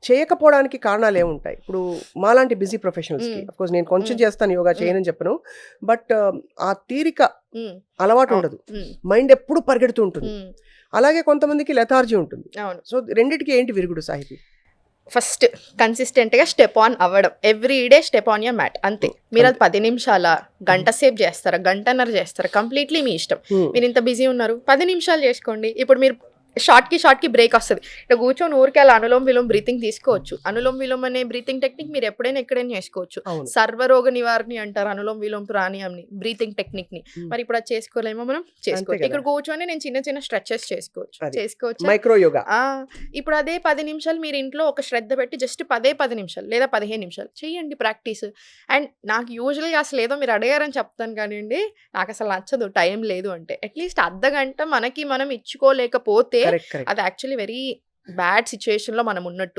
చేయకపోవడానికి కారణాలు ఏముంటాయి? ఇప్పుడు మాలాంటి బిజీ ప్రొఫెషనల్స్కి ఉమ్, అఫ్కోర్స్ నేను కొంచెం ఉమ్, చేస్తాను, యోగా ఉమ్, చేయనని చెప్పను, బట్ ఆ తీరిక ఉమ్, అలవాటు అవును, ఉండదు, ఉమ్, మైండ్ ఎప్పుడు పరిగెడుతూ ఉంటుంది. ఉమ్, అలాగే కొంతమందికి లెథార్జీ ఉంటుంది. అవును. సో రెండిటికి ఏంటి విరుగుడు సాహితీ? ఫస్ట్ కన్సిస్టెంట్గా స్టెప్ ఆన్ అవ్వడం, every day step on your mat, అంతే. మీరు అది 10 నిమిషాల, గంట సేపు చేస్తారా, గంటన్నర చేస్తారా, కంప్లీట్లీ మీ ఇష్టం. మీరు ఇంత బిజీ ఉన్నారు, 10 నిమిషాలు చేసుకోండి. ఇప్పుడు మీరు షార్ట్కి బ్రేక్ వస్తుంది, ఇట్లా కూర్చొని ఊరికే అలా అనులోమ విలోమ బ్రీతింగ్ తీసుకోవచ్చు. అనులోమ విలోమ అనే బ్రీతింగ్ టెక్నిక్ మీరు ఎప్పుడైనా ఎక్కడైనా చేసుకోవచ్చు. అవును. సర్వరోగ నివారణి అంటారు అనులోమ విలోమ ప్రాణాయామని, బ్రీతింగ్ టెక్నిక్ని. Hmm. మరి ఇప్పుడు అది చేసుకోలేమో మనం చేసుకోవచ్చు. కదా. ఇక్కడ కూర్చొని నేను చిన్న చిన్న స్ట్రెచెస్ చేసుకోవచ్చు. మైక్రో యోగా. ఇప్పుడు అదే 10 నిమిషాలు మీరు ఇంట్లో ఒక శ్రద్ధ పెట్టి జస్ట్ 10 నిమిషాలు లేదా 15 నిమిషాలు చేయండి ప్రాక్టీస్. అండ్ నాకు యూజువల్గా అసలు ఏదో మీరు అడిగారని చెప్తాను కానివ్వండి, నాకు అసలు నచ్చదు టైం లేదు అంటే. అట్లీస్ట్ అర్ధగంట మనకి మనం ఇచ్చుకోలేకపోతే కరెక్ట్. అది యాక్చువల్లీ వెరీ బ్యాడ్ సిచ్యుయేషన్లో మనం ఉన్నట్టు.